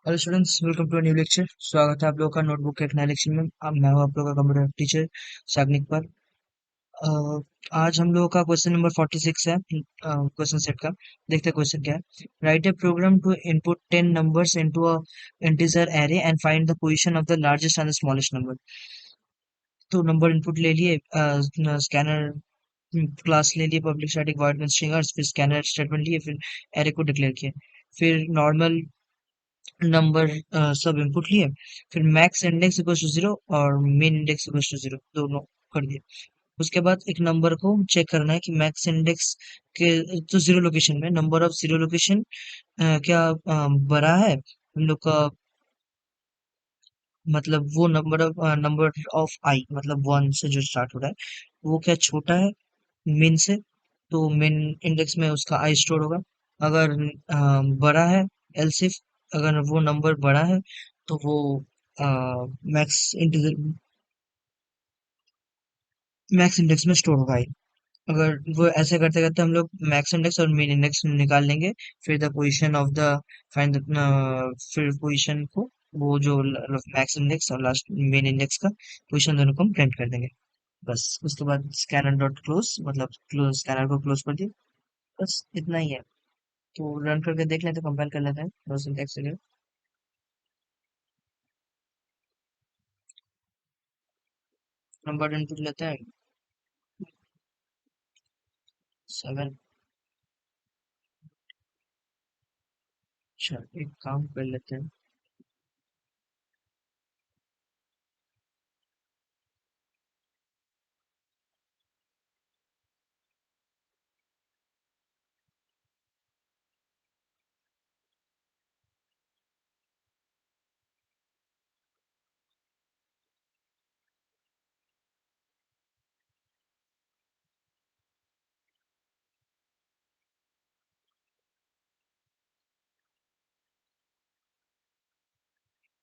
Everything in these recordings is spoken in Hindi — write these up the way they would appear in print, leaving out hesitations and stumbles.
Hello students, welcome to new lecture. स्वागत है आप लोगों का नोटबुक के एक नए लेक्चर में। अब मैं हूं आप लोगों का कंप्यूटर टीचर सागनिक पर। अ, आज हम लोगों का क्वेश्चन नंबर 46 है क्वेश्चन सेट का। देखते हैं क्वेश्चन क्या है। Write a program to input 10 numbers into a integer array and find the position of the largest and the smallest number. तो नंबर इनपुट ले लिए, स्कैनर क्लास ले लिए, public static void main string args, फिर स्कैनर स्टेटमेंट लिए, फिर एरे को डिक्लेयर किया, फिर नॉर्मल नंबर सब इनपुट लिए, फिर मैक्स इंडेक्स इक्वल टू 0 और मेन इंडेक्स इक्वल टू 0 दोनों कर दिए। उसके बाद एक नंबर को चेक करना है कि मैक्स इंडेक्स के तो जीरो लोकेशन में नंबर ऑफ जीरो लोकेशन क्या बड़ा है हम लोग का, मतलब वो नंबर ऑफ आई मतलब वन से जो स्टार्ट हो रहा है वो क्या छोटा है मेन से, तो मेन इंडेक्स में उसका आई स्टोर होगा। अगर बड़ा है, एल्स इफ अगर वो नंबर बड़ा है तो वो मैक्स इंटीजर मैक्स इंडेक्स में स्टोर होगा। अगर वो ऐसे करते करते हम लोग मैक्स इंडेक्स और मिन इंडेक्स निकाल लेंगे, फिर the position of the find फिर पोजीशन को, वो जो मैक्स इंडेक्स और लास्ट मेन इंडेक्स का पोजीशन दोनों को हम प्रिंट कर देंगे। बस उसके बाद स्कैनर डॉट क्लोज मतलब स्कैनर को क्लोज कर दिए। बस इतना ही है। तो रन करके देख लेते हैं, कंपाइल कर लेते हैं दो सिंटैक्स के लिए। नंबर इनपुट लेते हैं 7। अच्छा, एक काम कर लेते हैं।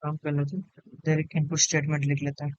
काम कर लेते हैं, डायरेक्ट इनपुट स्टेटमेंट लिख लेते हैं।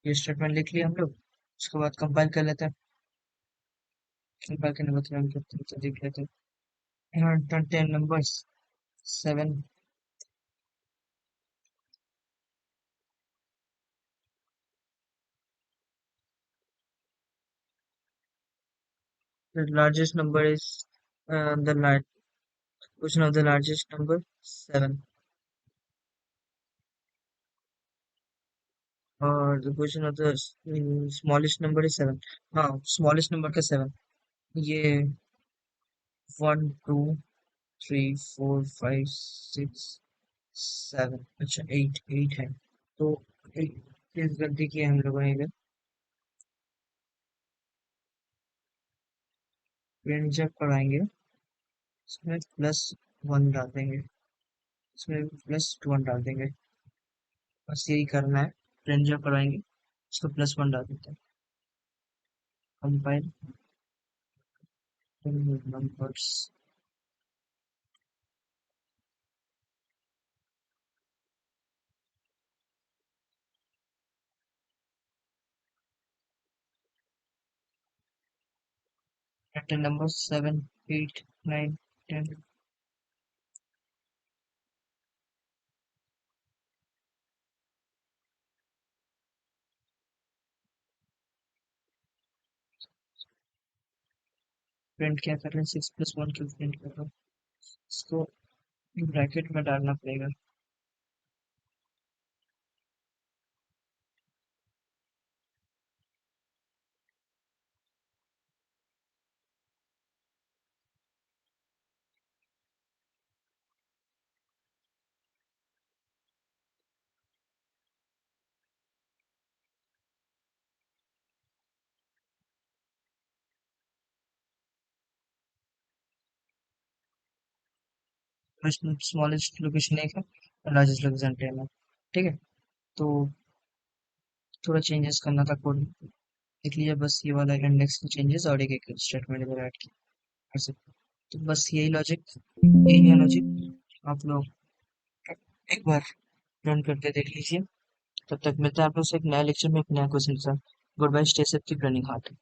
ये स्टेटमेंट लिख लिया हम लोग। उसके बाद कंपाइल कर लेते हैं। कंपाइल करने के बाद रन करते हैं तो देख लेते हैं। यहाँ 10 numbers 7। The largest number is the large question of the largest number 7, और the question of the smallest number is 7। हाँ, smallest number का 7। ये 1 2 3 4 5 6 7, अच्छा 8 है। तो एक चीज गलती की है हम लोगों ने इधर। प्रिंट जब कराएंगे इसमें +1 डाल देंगे, इसमें +1 डाल देंगे। बस यही करना है। प्रिंट जब कराएंगे इसको +1 डाल देते हैं। Compile numbers. 10 numbers 7 8 9 10। प्रिंट क्या कर रहे हैं, 6+1 क्यों प्रिंट कर रहा हूँ, इसको ब्रैकेट में डालना पड़ेगा। स्मॉलेस्ट लोकेशन एक है और लार्जेस्ट लोकेशन 10 है। ठीक है, तो थोड़ा चेंजेस करना था कोड में, देख लीजिए बस ये वाला इंडेक्स के चेंजेस और एक एक स्टेटमेंट इधर ऐड किया ऐसे। तो बस यही लॉजिक, यही है लॉजिक, आप लोग एक बार रन करके देख लीजिए। तब तक मिलता है आप लोग से एक नया लेक्चर में एक नया क्वेश्चन के साथ। Good bye, stay safe, keep running hard.